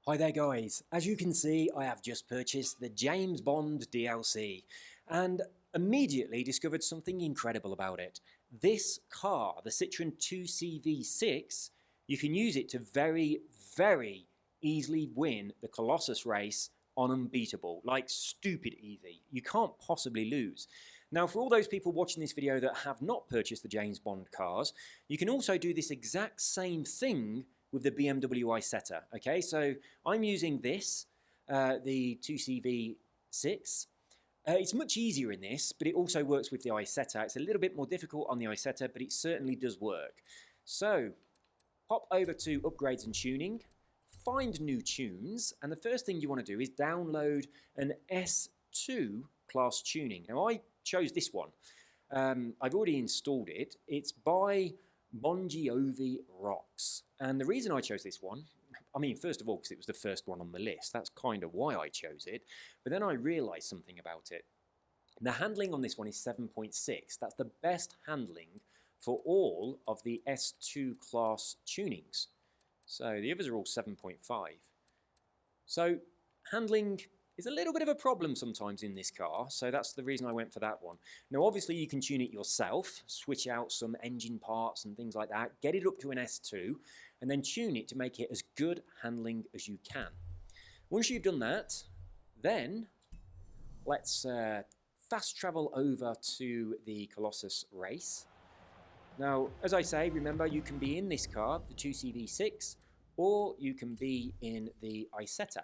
Hi there guys, as you can see I have just purchased the James Bond DLC and immediately discovered something incredible about it. This car, the Citroen 2CV6, you can use it to very easily win the Colossus race on Unbeatable, like stupid easy. You can't possibly lose. Now for all those people watching this video that have not purchased the James Bond cars, you can also do this exact same thing with the BMW iSetta. Okay, so I'm using this, the 2CV6. It's much easier in this, but it also works with the iSetta. It's a little bit more difficult on the iSetta, but it certainly does work. So pop over to Upgrades and Tuning, find New Tunes, and the first thing you want to do is download an S2 class tuning. Now I chose this one. I've already installed it. It's by Bongiovi Rocks. And the reason I chose this one, I mean, first of all, because it was the first one on the list. That's kind of why I chose it. But then I realised something about it. The handling on this one is 7.6. That's the best handling for all of the S2 class tunings. So the others are all 7.5. So handling is a little bit of a problem sometimes in this car, so that's the reason I went for that one. Now obviously you can tune it yourself, switch out some engine parts and things like that, get it up to an S2, and then tune it to make it as good handling as you can. Once you've done that, then let's fast travel over to the Colossus race. Now, as I say, remember you can be in this car, the 2CV6, or you can be in the iSetta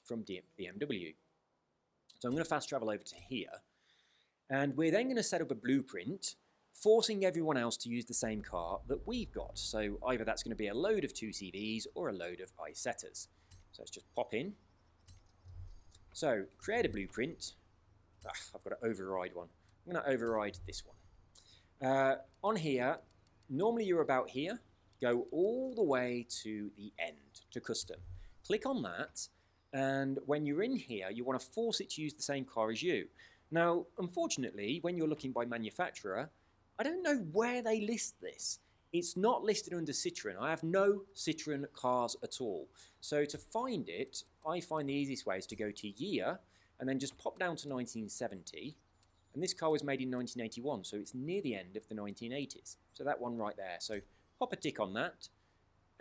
from BMW. So I'm going to fast travel over to here, and we're then going to set up a blueprint forcing everyone else to use the same car that we've got. So either that's going to be a load of 2CVs or a load of iSettas. So let's just pop in. So create a blueprint. I've got to override one. I'm going to override this one. On here, normally you're about here. Go all the way to the end, to custom. Click on that. And when you're in here, you want to force it to use the same car as you. Now, unfortunately, when you're looking by manufacturer, I don't know where they list this. It's not listed under Citroen. I have no Citroen cars at all. So to find it, I find the easiest way is to go to year and then just pop down to 1970. And this car was made in 1981, so it's near the end of the 1980s. So that one right there. So pop a tick on that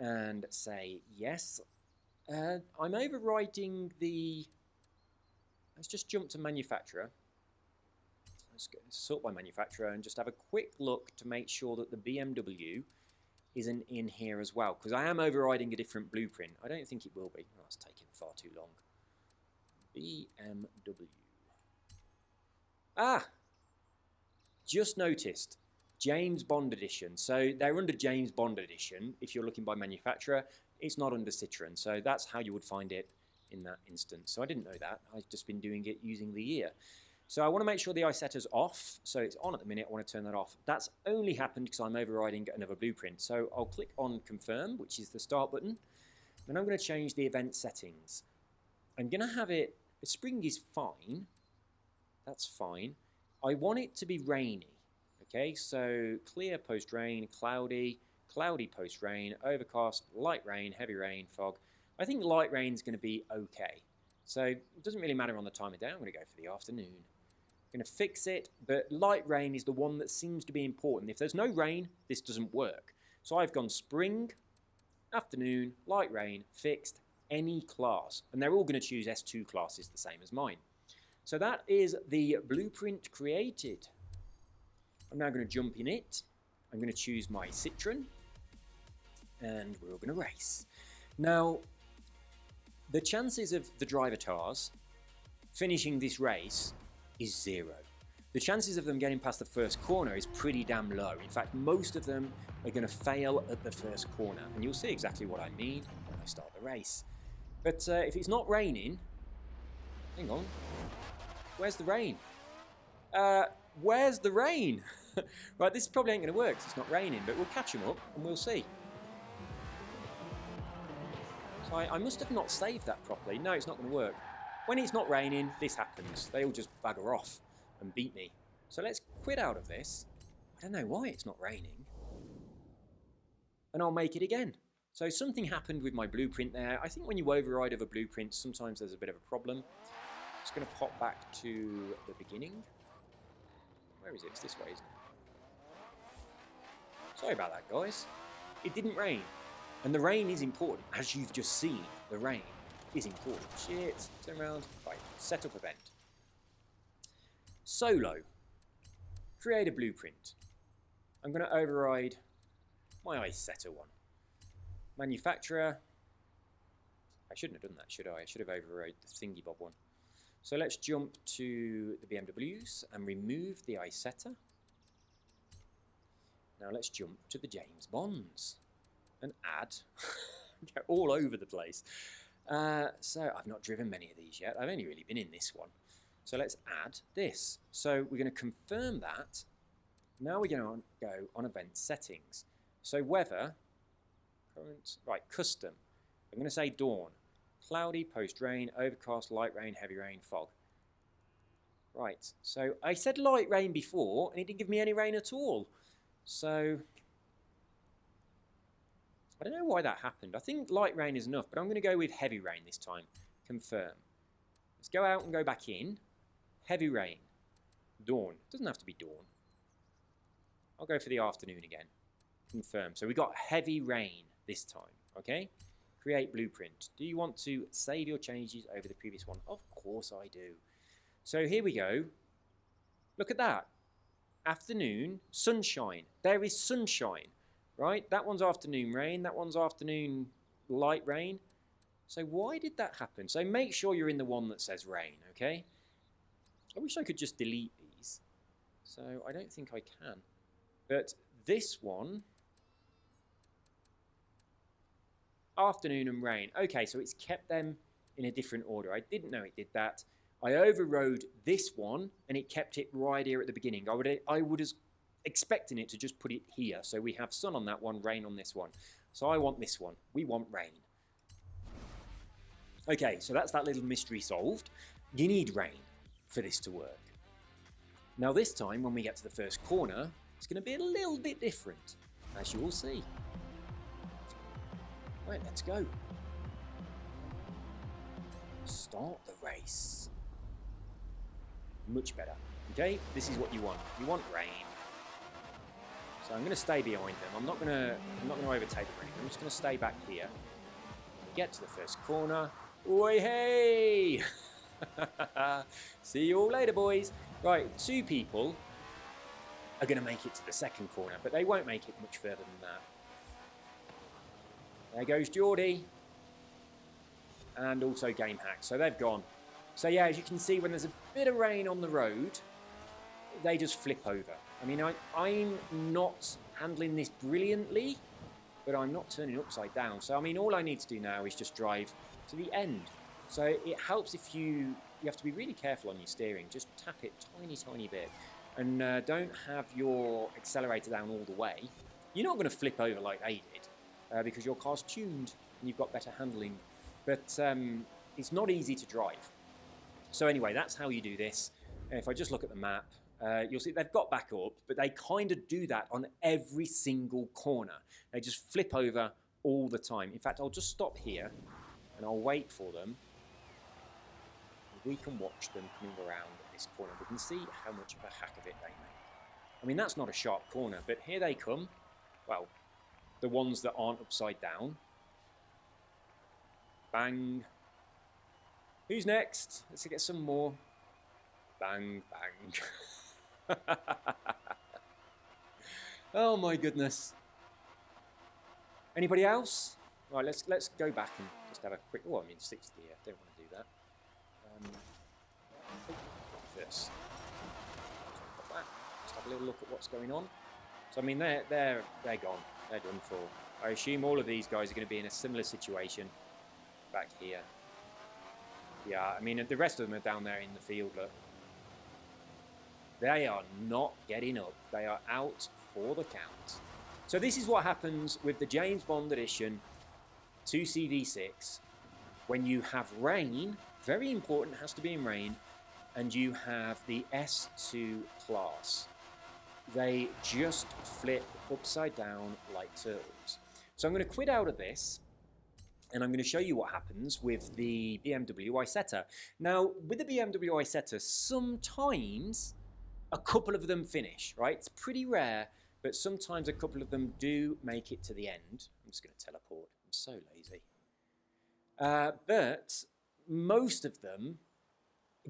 and say yes. I'm overriding the... Let's just jump to manufacturer. Let's go sort by manufacturer and just have a quick look to make sure that the BMW isn't in here as well, because I am overriding a different blueprint. I don't think it will be. Oh, that's taking far too long. BMW. Ah! Just noticed. James Bond Edition. So they're under James Bond Edition if you're looking by manufacturer. It's not under Citroen, so that's how you would find it in that instance. So I didn't know that. I've just been doing it using the year. So I want to make sure the iSetta's off. So it's on at the minute. I want to turn that off. That's only happened because I'm overriding another blueprint. So I'll click on Confirm, which is the Start button. Then I'm going to change the event settings. I'm going to have it... Spring is fine. That's fine. I want it to be rainy. Okay, so clear post-rain, cloudy, cloudy post-rain, overcast, light rain, heavy rain, fog. I think light rain is going to be okay. So it doesn't really matter on the time of day. I'm going to go for the afternoon. I'm going to fix it, but light rain is the one that seems to be important. If there's no rain, this doesn't work. So I've gone spring, afternoon, light rain, fixed, any class. And they're all going to choose S2 classes the same as mine. So that is the blueprint created. I'm now going to jump in it. I'm going to choose my Citroen. And we're all going to race. Now, the chances of the drivatars finishing this race is 0. The chances of them getting past the first corner is pretty damn low. In fact, most of them are going to fail at the first corner. And you'll see exactly what I mean when I start the race. But if it's not raining... Hang on. Where's the rain? Where's the rain? Right, this probably ain't going to work because it's not raining, but we'll catch them up and we'll see. So I must have not saved that properly. No, it's not going to work. When it's not raining, this happens. They all just bugger off and beat me. So let's quit out of this. I don't know why it's not raining. And I'll make it again. So something happened with my blueprint there. I think when you override over blueprint, sometimes there's a bit of a problem. Just going to pop back to the beginning. Where is it? It's this way, isn't it? Sorry about that, guys. It didn't rain. And the rain is important, as you've just seen. The rain is important. Shit. Turn around. Right. Set up event. Solo. Create a blueprint. I'm going to override my ice setter one. Manufacturer. I shouldn't have done that, should I? I should have overrode the thingy bob one. So let's jump to the BMWs and remove the ice setter. Now let's jump to the James Bonds and add. Go all over the place. So I've not driven many of these yet. I've only really been in this one. So let's add this. So we're going to confirm that. Now we're going to go on event settings. So weather, current, right, custom. I'm going to say dawn. Cloudy, post-rain, overcast, light rain, heavy rain, fog. Right, so I said light rain before, and it didn't give me any rain at all. So, I don't know why that happened. I think light rain is enough, but I'm going to go with heavy rain this time. Confirm. Let's go out and go back in. Heavy rain. Dawn. Doesn't have to be dawn. I'll go for the afternoon again. Confirm. So we got heavy rain this time, okay? Create blueprint. Do you want to save your changes over the previous one? Of course I do. So here we go. Look at that. Afternoon, sunshine. There is sunshine, right? That one's afternoon rain. That one's afternoon light rain. So why did that happen? So make sure you're in the one that says rain, okay? I wish I could just delete these. So I don't think I can. But this one, afternoon and rain. Okay, so it's kept them in a different order. I didn't know it did that. I overrode this one, and it kept it right here at the beginning. I would have expecting it to just put it here. So we have sun on that one, rain on this one. So I want this one. We want rain. Okay, so that's that little mystery solved. You need rain for this to work. Now this time, when we get to the first corner, it's going to be a little bit different, as you will see. Right, let's go. Start the race. Much better. Okay, this is what you want. You want rain. So I'm going to stay behind them. I'm not going to overtake them or anything. I'm just going to stay back here. Get to the first corner. Oi, hey! See you all later, boys. Right, 2 people are going to make it to the second corner, but they won't make it much further than that. There goes Geordie. And also Game Hack. So they've gone. So yeah, as you can see, when there's a bit of rain on the road, they just flip over. I mean, I'm not handling this brilliantly, but I'm not turning upside down. So I mean, all I need to do now is just drive to the end. So it helps if you have to be really careful on your steering. Just tap it tiny bit. And don't have your accelerator down all the way. You're not going to flip over like they did, because your car's tuned and you've got better handling. But it's not easy to drive. So anyway, that's how you do this. If I just look at the map, you'll see they've got back up, but they kind of do that on every single corner. They just flip over all the time. In fact, I'll just stop here and I'll wait for them. We can watch them coming around this corner. We can see how much of a hack of it they make. I mean, that's not a sharp corner, but here they come. Well, the ones that aren't upside down. Bang. Who's next? Let's get some more. Bang, bang. Oh my goodness. Anybody else? Right, let's go back and just have a quick. Oh, I'm in 60 here. Don't want to do that. This. Just have a little look at what's going on. So I mean, they're gone. They're done for. I assume all of these guys are going to be in a similar situation back here. Yeah, I mean, the rest of them are down there in the field, look. They are not getting up. They are out for the count. So this is what happens with the James Bond Edition 2CV6 when you have rain. Very important, has to be in rain. And you have the S2 class. They just flip upside down like turtles. So I'm going to quit out of this, and I'm going to show you what happens with the BMW Isetta. Now, with the BMW Isetta, sometimes a couple of them finish, right? It's pretty rare, but sometimes a couple of them do make it to the end. I'm just going to teleport. I'm so lazy. But most of them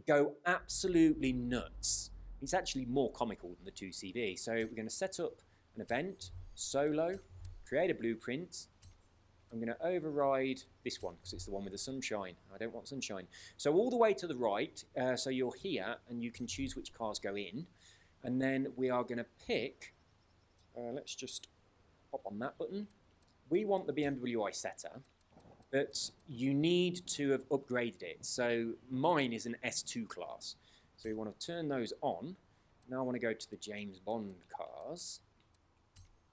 go absolutely nuts. It's actually more comical than the 2CV. So we're going to set up an event, solo, create a blueprint. I'm going to override this one because it's the one with the sunshine. I don't want sunshine. So all the way to the right, so you're here and you can choose which cars go in. And then we are going to pick, let's just pop on that button. We want the BMW Isetta, but you need to have upgraded it. So mine is an S2 class. So we want to turn those on. Now I want to go to the James Bond cars.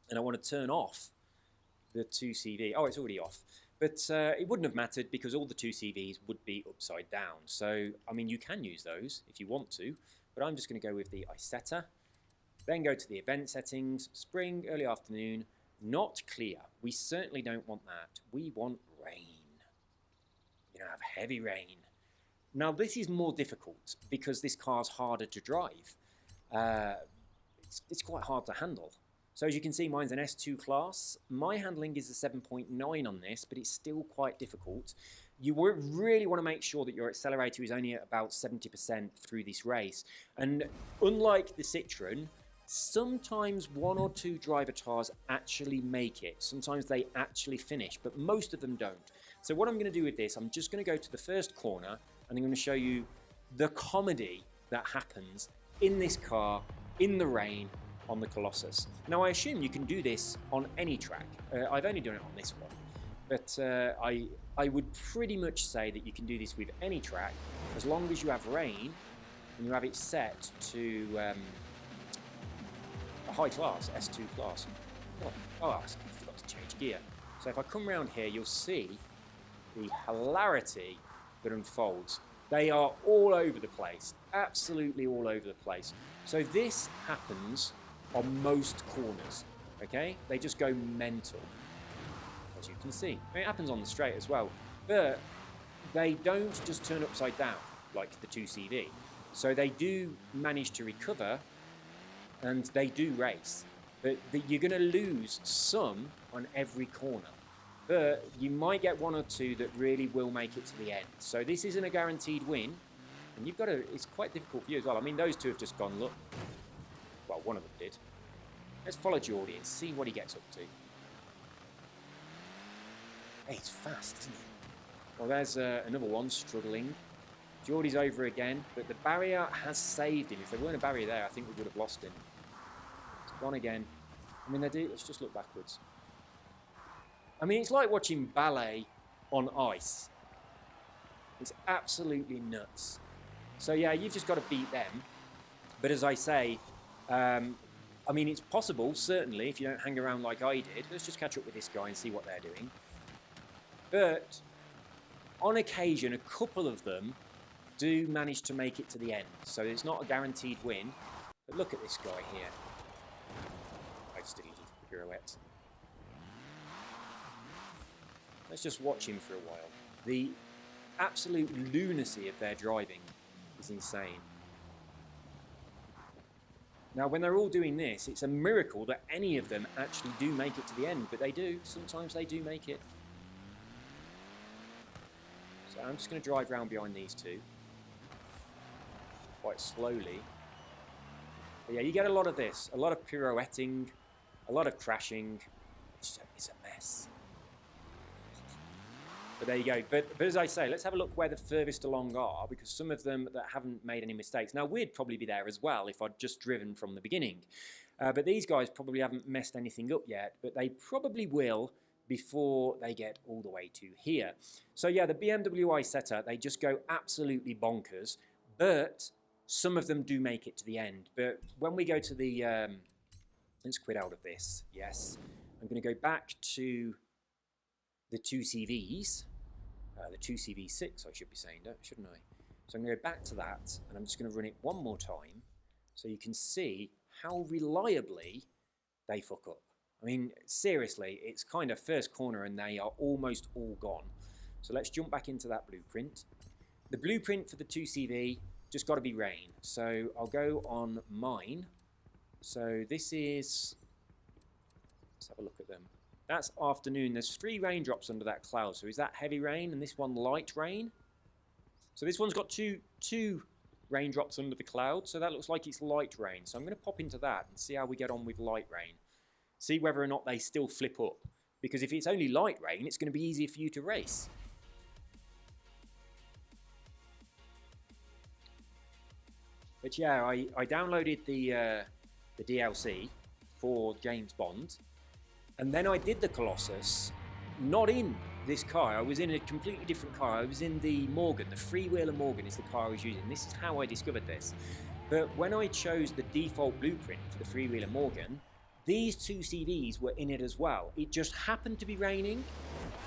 And I want to turn off the 2CV. Oh, it's already off. But it wouldn't have mattered because all the 2CVs would be upside down. So, I mean, you can use those if you want to, but I'm just going to go with the Isetta. Then go to the event settings, spring, early afternoon, not clear. We certainly don't want that. We want rain. We're going to have heavy rain. Now, this is more difficult because this car's harder to drive. It's quite hard to handle. So as you can see, mine's an S2 class. My handling is a 7.9 on this, but it's still quite difficult. You really want to make sure that your accelerator is only at about 70% through this race. And unlike the Citroen, sometimes one or two drivatars actually make it. Sometimes they actually finish, but most of them don't. So what I'm going to do with this, I'm just going to go to the first corner, and I'm going to show you the comedy that happens in this car, in the rain, on the Colossus. Now I assume you can do this on any track. I've only done it on this one, but I would pretty much say that you can do this with any track as long as you have rain and you have it set to a high class, S2 class. Oh, I forgot to change gear. So if I come around here, you'll see the hilarity that unfolds. They are all over the place, absolutely all over the place. So this happens on most corners, okay? They just go mental, as you can see. It happens on the straight as well, but they don't just turn upside down like the 2CV. So they do manage to recover, and they do race. But you're going to lose some on every corner. But you might get one or two that really will make it to the end. So this isn't a guaranteed win, and you've got to, it's quite difficult for you as well. I mean, those two have just gone, look. Well, one of them did. Let's follow Geordie and see what he gets up to. Hey, he's fast, isn't he? Well, there's another one struggling. Geordie's over again, but the barrier has saved him. If there weren't a barrier there, I think we would have lost him. It's gone again. I mean, let's just look backwards. I mean, it's like watching ballet on ice. It's absolutely nuts. So, yeah, you've just got to beat them. But as I say, I mean, it's possible, certainly, if you don't hang around like I did. Let's just catch up with this guy and see what they're doing. But on occasion, a couple of them do manage to make it to the end. So it's not a guaranteed win. But look at this guy here. I just deleted the pirouette. Let's just watch him for a while. The absolute lunacy of their driving is insane. Now, when they're all doing this, it's a miracle that any of them actually do make it to the end, but they do. Sometimes they do make it. So I'm just going to drive round behind these two quite slowly. But yeah, you get a lot of this, a lot of pirouetting, a lot of crashing. It's a mess. But there you go. But as I say, let's have a look where the furthest along are, because some of them that haven't made any mistakes. Now, we'd probably be there as well if I'd just driven from the beginning. But these guys probably haven't messed anything up yet, but they probably will before they get all the way to here. So yeah, the BMW Isetta, they just go absolutely bonkers, but some of them do make it to the end. But when we go to the, let's quit out of this, yes. I'm going to go back to the 2CVs. The 2CV6, I should be saying, shouldn't I? So I'm going to go back to that, and I'm just going to run it one more time so you can see how reliably they fuck up. I mean, seriously, it's kind of first corner and they are almost all gone. So let's jump back into that blueprint. The blueprint for the 2CV just got to be rain. So I'll go on mine. So this is, let's have a look at them. That's afternoon. There's 3 raindrops under that cloud. So is that heavy rain and this one light rain? So this one's got two raindrops under the cloud. So that looks like it's light rain. So I'm going to pop into that and see how we get on with light rain. See whether or not they still flip up. Because if it's only light rain, it's going to be easier for you to race. But yeah, I downloaded the DLC for James Bond. And then I did the Colossus, not in this car. I was in a completely different car. I was in the Morgan, the three-wheeler Morgan is the car I was using. This is how I discovered this. But when I chose the default blueprint for the three-wheeler Morgan, these 2 CVs were in it as well. It just happened to be raining,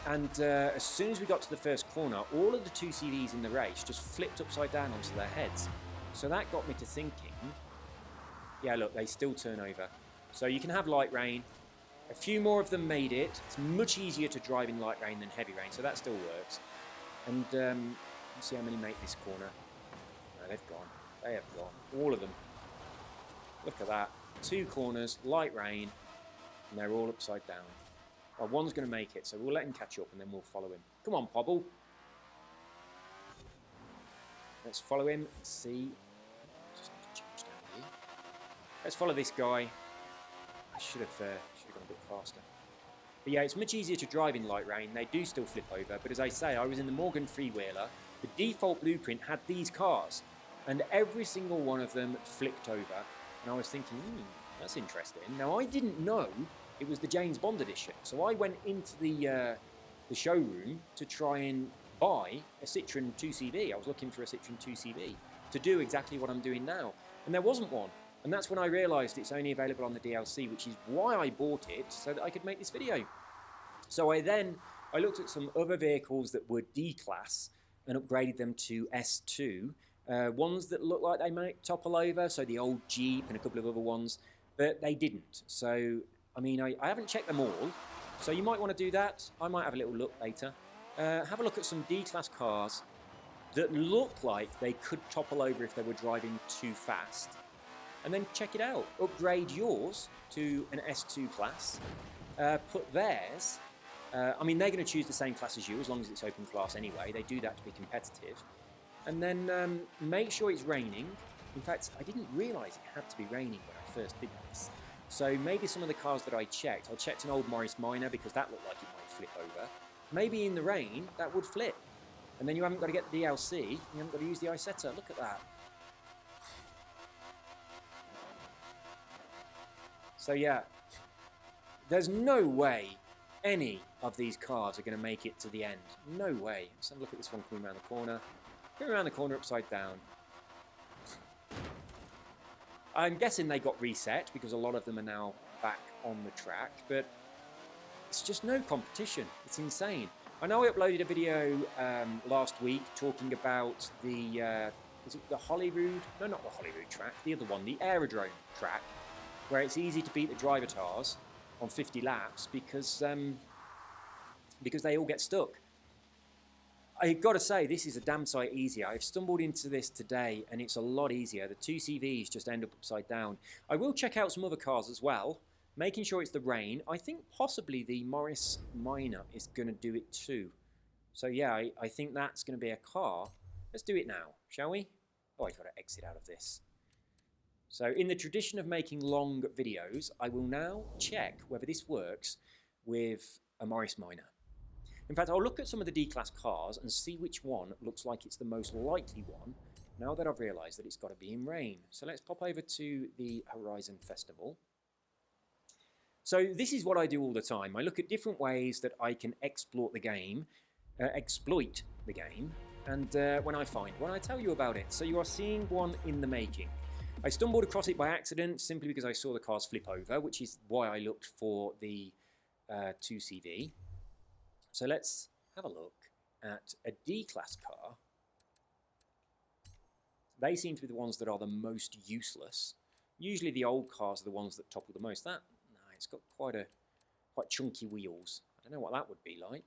and as soon as we got to the first corner, all of the 2 CVs in the race just flipped upside down onto their heads. So that got me to thinking, yeah, look, they still turn over. So you can have light rain. A few more of them made it. It's much easier to drive in light rain than heavy rain, so that still works. And let's see how many make this corner. No, they've gone. They have gone. All of them. Look at that. 2 corners, light rain, and they're all upside down. Well, one's going to make it, so we'll let him catch up and then we'll follow him. Come on, Pobble. Let's follow him. See. Just need to change down here. Let's follow this guy. I should have gone a bit faster. But yeah, it's much easier to drive in light rain. They do still flip over, but as I say, I was in the Morgan three-wheeler. The default blueprint had these cars, and every single one of them flipped over. And I was thinking, that's interesting. Now, I didn't know it was the James Bond edition, so I went into the showroom to try and buy a Citroen 2CV. I was looking for a Citroen 2CV to do exactly what I'm doing now, and there wasn't one. And that's when I realised it's only available on the DLC, which is why I bought it, so that I could make this video. So I looked at some other vehicles that were D-Class and upgraded them to S2. Ones that look like they might topple over, so the old Jeep and a couple of other ones, but they didn't. So, I mean, I haven't checked them all, so you might want to do that. I might have a little look later. Have a look at some D-Class cars that look like they could topple over if they were driving too fast. And then check it out. Upgrade yours to an S2 class. Put theirs. I mean, they're going to choose the same class as you as long as it's open class anyway. They do that to be competitive. And then make sure it's raining. In fact, I didn't realise it had to be raining when I first did this. So maybe some of the cars that I checked an old Morris Minor because that looked like it might flip over. Maybe in the rain, that would flip. And then you haven't got to get the DLC. You haven't got to use the Isetta. Look at that. So yeah, there's no way any of these cars are going to make it to the end. No way. Let's have a look at this one coming around the corner. Coming around the corner upside down. I'm guessing they got reset because a lot of them are now back on the track, but it's just no competition. It's insane. I know I uploaded a video last week talking about the, is it the Holyrood? No, not the Holyrood track, the other one, the Aerodrome track, where it's easy to beat the drivatars on 50 laps because they all get stuck. I've got to say, this is a damn sight easier. I've stumbled into this today, and it's a lot easier. The 2 CVs just end up upside down. I will check out some other cars as well, making sure it's the rain. I think possibly the Morris Minor is going to do it too. So yeah, I think that's going to be a car. Let's do it now, shall we? Oh, I've got to exit out of this. So in the tradition of making long videos, I will now check whether this works with a Morris Minor. In fact, I'll look at some of the D-Class cars and see which one looks like it's the most likely one, now that I've realised that it's got to be in rain. So let's pop over to the Horizon Festival. So this is what I do all the time. I look at different ways that I can exploit the game, and when I find one, I tell you about it. So you are seeing one in the making. I stumbled across it by accident simply because I saw the cars flip over, which is why I looked for the 2CV. So let's have a look at a D-Class car. They seem to be the ones that are the most useless. Usually the old cars are the ones that topple the most. That, no, it's got quite a quite chunky wheels. I don't know what that would be like.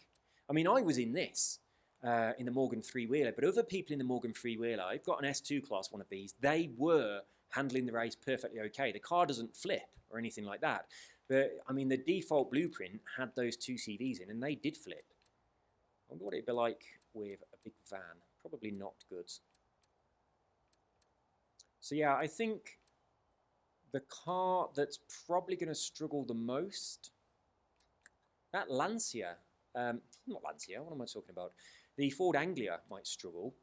I mean, I was in this, in the Morgan three-wheeler, but other people in the Morgan three-wheeler, I've got an S2 class one of these, they were handling the race perfectly okay. The car doesn't flip or anything like that. But, I mean, the default blueprint had those 2CVs in, and they did flip. I wonder what it'd be like with a big van. Probably not good. So, yeah, I think the car that's probably going to struggle the most, that Lancia, not Lancia, what am I talking about? The Ford Anglia might struggle.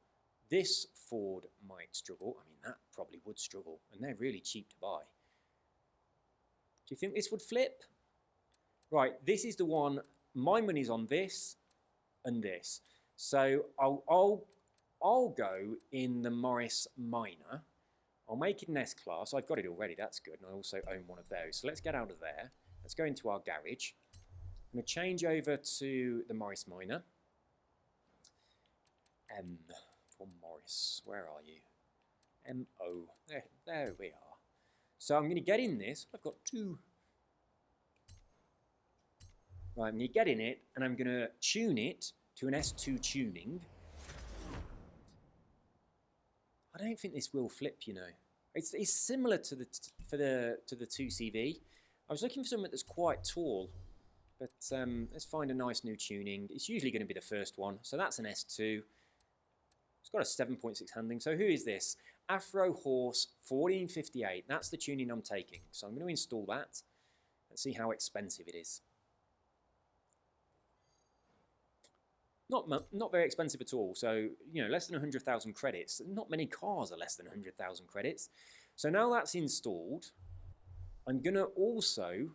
This Ford might struggle. I mean, that probably would struggle, and they're really cheap to buy. Do you think this would flip? Right, this is the one. My money's on this and this. So I'll go in the Morris Minor. I'll make it an S-Class. I've got it already. That's good. And I also own one of those. So let's get out of there. Let's go into our garage. I'm going to change over to the Morris Minor. M for Morris. Where are you? M-O. There we are. So I'm going to get in this. I've got two. Right, I'm going to get in it, and I'm going to tune it to an S2 tuning. I don't think this will flip, you know. It's similar to the 2CV. I was looking for something that's quite tall, but let's find a nice new tuning. It's usually going to be the first one, so that's an S2. It's got a 7.6 handling. So who is this? Afro Horse 1458. That's the tuning I'm taking. So I'm going to install that. Let's see how expensive it is. Not very expensive at all. So, you know, less than 100,000 credits. Not many cars are less than 100,000 credits. So now that's installed, I'm going to also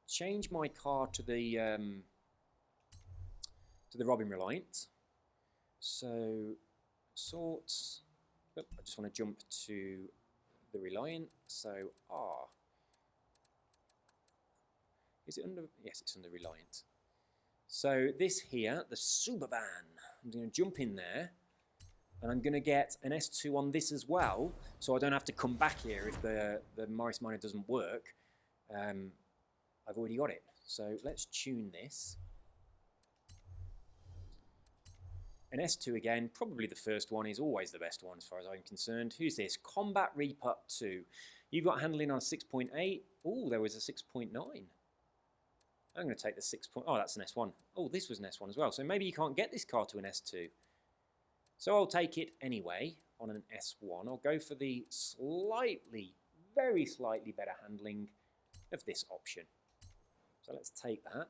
change my car to the Robin Reliant. So, sorts. I just want to jump to the Reliant. So, is it under? Yes, it's under Reliant. So this here, the Super Van, I'm going to jump in there, and I'm going to get an S2 on this as well, so I don't have to come back here if the Morris Minor doesn't work. I've already got it. So let's tune this. An S2 again, probably the first one is always the best one as far as I'm concerned. Who's this? Combat Repup 2. You've got handling on a 6.8. Oh, there was a 6.9. I'm going to take the 6. Oh, that's an S1. Oh, this was an S1 as well. So maybe you can't get this car to an S2. So I'll take it anyway on an S1. I'll go for the slightly, very slightly better handling of this option. So let's take that.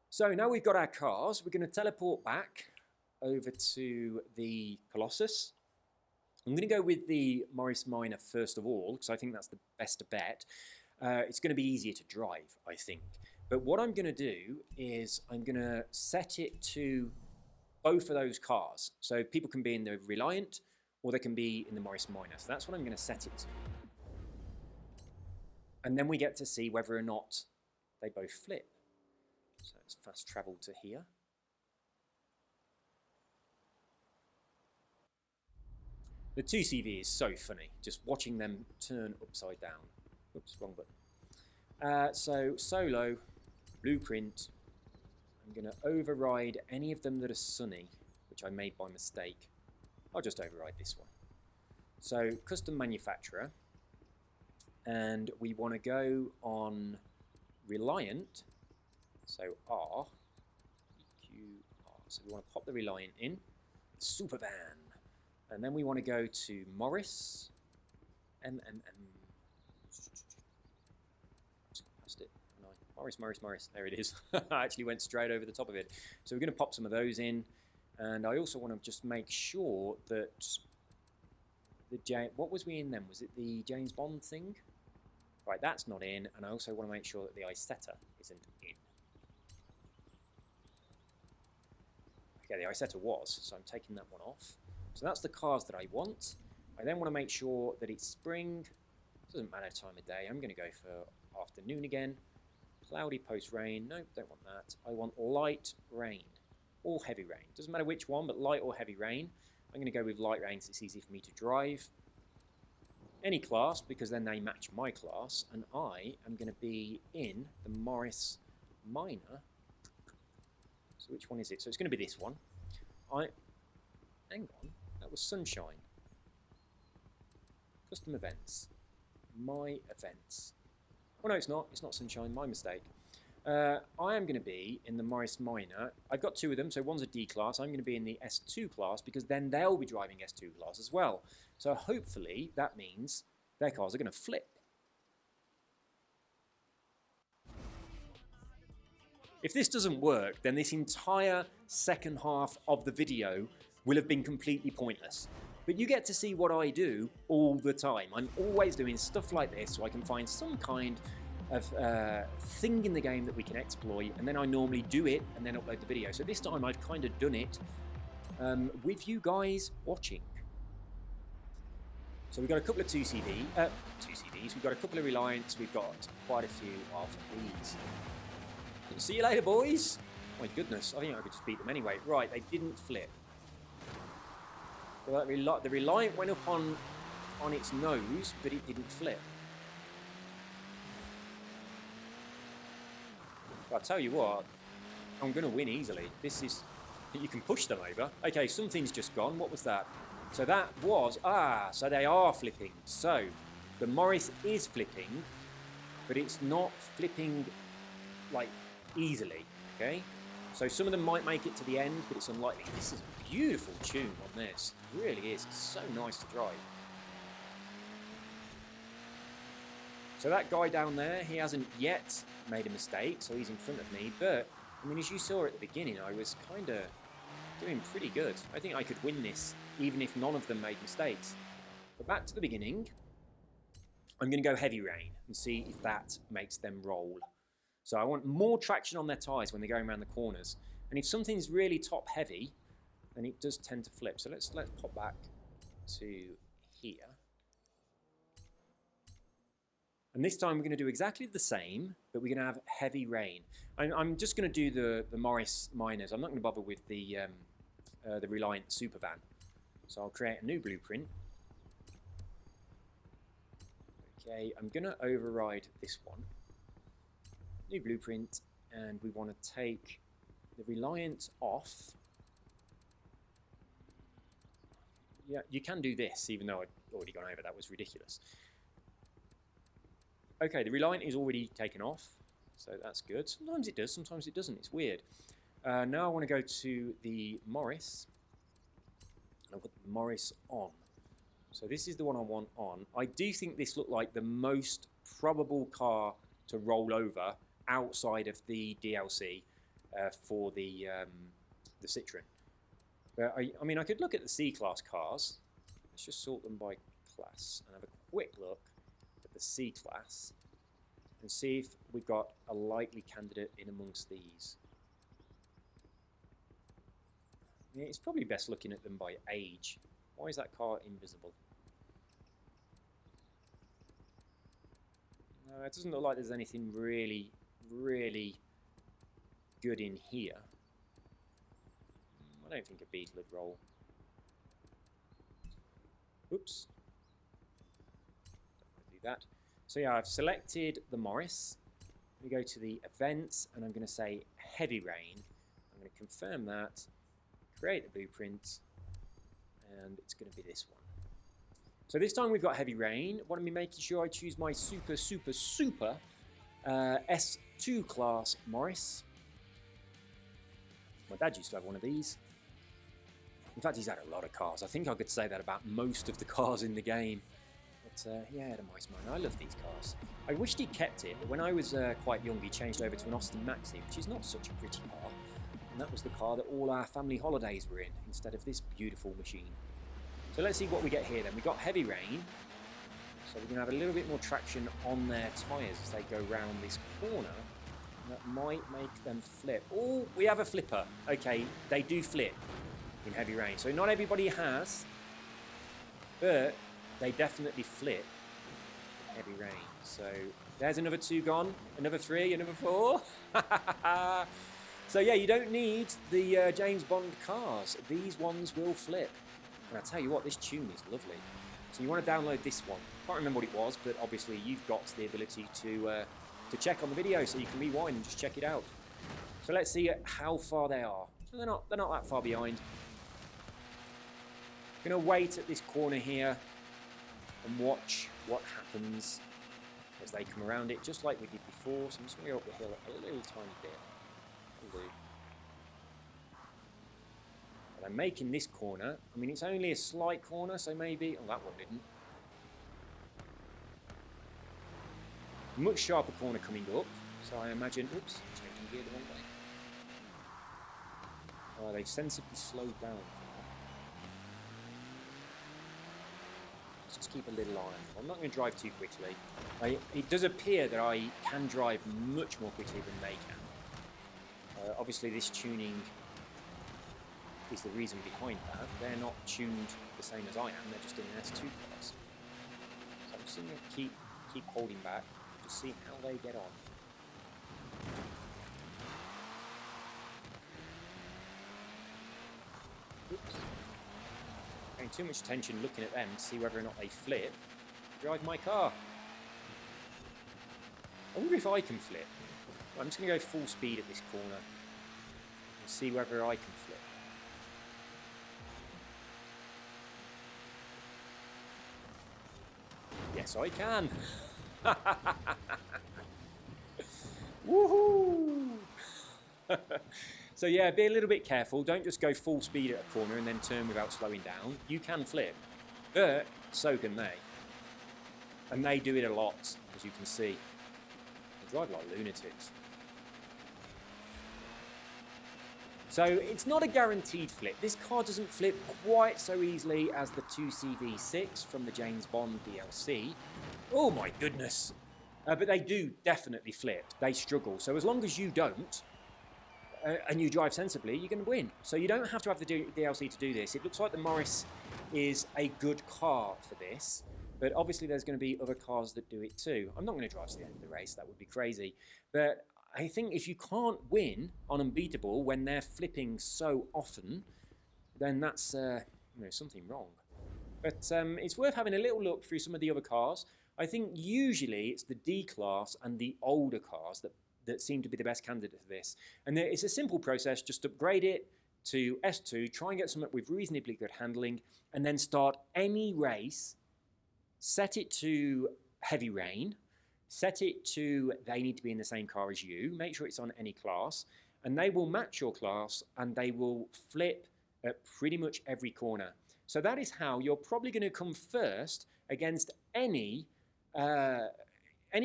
So now we've got our cars, we're going to teleport back over to the Colossus. I'm going to go with the Morris Minor first of all, because I think that's the best bet. It's going to be easier to drive, I think. But what I'm going to do is I'm going to set it to both of those cars. So people can be in the Reliant or they can be in the Morris Minor. So that's what I'm going to set it to. And then we get to see whether or not they both flip. So let's fast travel to here. The 2CV is so funny, just watching them turn upside down. Oops, wrong button. So solo, blueprint. I'm going to override any of them that are sunny, which I made by mistake. I'll just override this one. So custom manufacturer. And we want to go on Reliant. So R, Q, R. So we want to pop the Reliant in, Super Van, and then we want to go to Morris, MMM. Past it. No. Morris. There it is. I actually went straight over the top of it. So we're going to pop some of those in, and I also want to just make sure that the what was we in then? Was it the James Bond thing? Right, that's not in, and I also want to make sure that the Isetta isn't in. Okay, the Isetta was, so I'm taking that one off. So that's the cars that I want. I then want to make sure that it's spring. Doesn't matter time of day. I'm going to go for afternoon again. Cloudy post-rain. Nope, don't want that. I want light rain or heavy rain. Doesn't matter which one, but light or heavy rain. I'm going to go with light rain because it's easy for me to drive. any class because then they match my class, and I am going to be in the Morris Minor. So which one is it? So it's going to be this one. Hang on, that was Sunshine. Custom events. My events. Oh no, it's not. It's not Sunshine. My mistake. I am going to be in the Morris Minor. I've got two of them, so one's a D class. I'm going to be in the S2 class because then they'll be driving S2 class as well. So hopefully that means their cars are going to flip. If this doesn't work, then this entire second half of the video will have been completely pointless. But you get to see what I do all the time. I'm always doing stuff like this so I can find some kind of thing in the game that we can exploit, and then I normally do it and then upload the video. So this time I've kind of done it with you guys watching. So we've got a couple of 2CVs, we've got a couple of Reliance, we've got quite a few of these. See you later, boys! My goodness, I think I could just beat them anyway. Right, they didn't flip. Well, the Reliant went up on its nose, but it didn't flip. I'll tell you what, I'm going to win easily. This is... You can push them over. Okay, something's just gone. What was that? So that was... so they are flipping. So, the Morris is flipping, but it's not flipping, like, easily. Okay? So some of them might make it to the end, but it's unlikely. This is a beautiful tune on this. It really is. It's so nice to drive. So that guy down there, he hasn't yet made a mistake, so he's in front of me. But, I mean, as you saw at the beginning, I was kind of doing pretty good. I think I could win this, even if none of them made mistakes. But back to the beginning, I'm going to go Heavy Rain and see if that makes them roll. So I want more traction on their tyres when they're going around the corners. And if something's really top heavy, then it does tend to flip. So let's pop back to here. And this time we're going to do exactly the same, but we're going to have Heavy Rain. I'm just going to do the Morris Minors. I'm not going to bother with the Reliant Supervan. So I'll create a new blueprint. Okay, I'm going to override this one. New blueprint, and we want to take the Reliant off. Yeah, you can do this, even though I'd already gone over. That was ridiculous. Okay, the Reliant is already taken off, so that's good. Sometimes it does, sometimes it doesn't. It's weird. Now I want to go to the Morris. I'll put the Morris on. So this is the one I want on. I do think this looked like the most probable car to roll over outside of the DLC for the Citroen. But I mean, I could look at the C-Class cars. Let's just sort them by class and have a quick look at the C-Class and see if we've got a likely candidate in amongst these. Yeah, it's probably best looking at them by age. Why is that car invisible? No, it doesn't look like there's anything really good in here. I don't think a Beetle would roll. Oops. Don't want to do that. So yeah, I've selected the Morris. We go to the events, and I'm going to say Heavy Rain. I'm going to confirm that, create the blueprint, and it's going to be this one. So this time we've got Heavy Rain. Want me making sure I choose my super S2 class Morris. My dad used to have one of these. In fact, he's had a lot of cars. I think I could say that about most of the cars in the game. But yeah, the Morris Minor. I love these cars. I wished he'd kept it, but when I was quite young, he changed over to an Austin Maxi, which is not such a pretty car. And that was the car that all our family holidays were in, instead of this beautiful machine. So let's see what we get here then. We've got Heavy Rain. So we're going to have a little bit more traction on their tyres as they go round this corner. And that might make them flip. Oh, we have a flipper. Okay, they do flip in Heavy Rain. So not everybody has, but they definitely flip in Heavy Rain. So there's another 2 gone, another 3, another 4. So yeah, you don't need the James Bond cars. These ones will flip. And I tell you what, this tune is lovely. So you want to download this one. Can't remember what it was, but obviously you've got the ability to check on the video, so you can rewind and just check it out. So let's see how far they are. So they're not that far behind. Gonna wait at this corner here and watch what happens as they come around it, just like we did before. So I'm just gonna go up the hill a little tiny bit. Will do. And I'm making this corner. I mean, it's only a slight corner, so maybe... Oh, that one didn't. Much sharper corner coming up. So I imagine... Oops, changing gear the wrong way. Oh, they've sensibly slowed down. Let's just keep a little eye on them. I'm not going to drive too quickly. It does appear that I can drive much more quickly than they can. Obviously, this tuning is the reason behind that. They're not tuned the same as I am. They're just in an S2 class. So I'm just going to keep holding back to see how they get on. Oops. Paying too much attention looking at them to see whether or not they flip. Drive my car. I wonder if I can flip. I'm just going to go full speed at this corner and see whether I can flip. Yes, I can. Woohoo! So yeah, be a little bit careful. Don't just go full speed at a corner and then turn without slowing down. You can flip, but so can they. And they do it a lot, as you can see. They drive like lunatics. So it's not a guaranteed flip. This car doesn't flip quite so easily as the 2CV6 from the James Bond DLC. Oh my goodness. But they do definitely flip. They struggle. So as long as you don't, and you drive sensibly, you're going to win. So you don't have to have the DLC to do this. It looks like the Morris is a good car for this, but obviously there's going to be other cars that do it too. I'm not going to drive to the end of the race. That would be crazy. But I think if you can't win on Unbeatable when they're flipping so often, then that's something wrong. But it's worth having a little look through some of the other cars. I think usually it's the D-Class and the older cars that seem to be the best candidate for this. And it's a simple process, just upgrade it to S2, try and get something with reasonably good handling, and then start any race, set it to heavy rain, set it to they need to be in the same car as you, make sure it's on any class, and they will match your class and they will flip at pretty much every corner. So that is how you're probably going to come first against any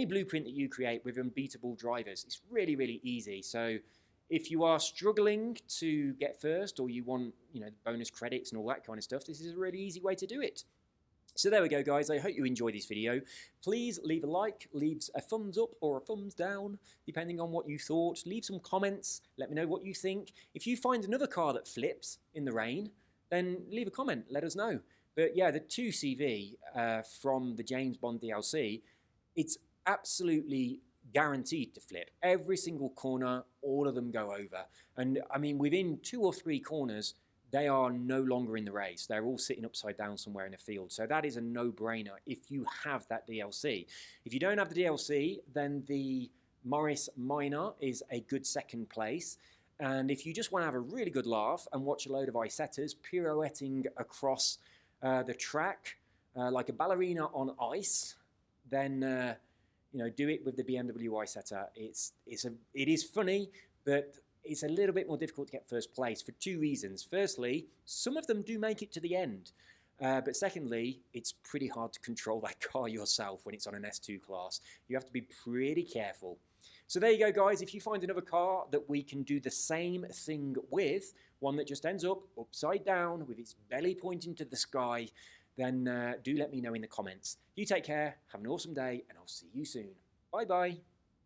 blueprint that you create with unbeatable drivers. It's really, really easy. So if you are struggling to get first, or you want, bonus credits and all that kind of stuff, this is a really easy way to do it. So there we go, guys. I hope you enjoyed this video. Please leave a like, leave a thumbs up or a thumbs down, depending on what you thought. Leave some comments. Let me know what you think. If you find another car that flips in the rain, then leave a comment. Let us know. But yeah, the 2CV from the James Bond DLC, it's absolutely guaranteed to flip. Every single corner, all of them go over. And I mean, within 2 or 3 corners, they are no longer in the race. They're all sitting upside down somewhere in a field. So that is a no-brainer if you have that DLC. If you don't have the DLC, then the Morris Minor is a good second place. And if you just want to have a really good laugh and watch a load of ice-setters pirouetting across the track like a ballerina on ice, then do it with the BMW ice-setter. It is funny, but it's a little bit more difficult to get first place for 2 reasons. Firstly, some of them do make it to the end. But secondly, it's pretty hard to control that car yourself when it's on an S2 class. You have to be pretty careful. So there you go, guys. If you find another car that we can do the same thing with, one that just ends up upside down with its belly pointing to the sky, then do let me know in the comments. You take care, have an awesome day, and I'll see you soon. Bye-bye.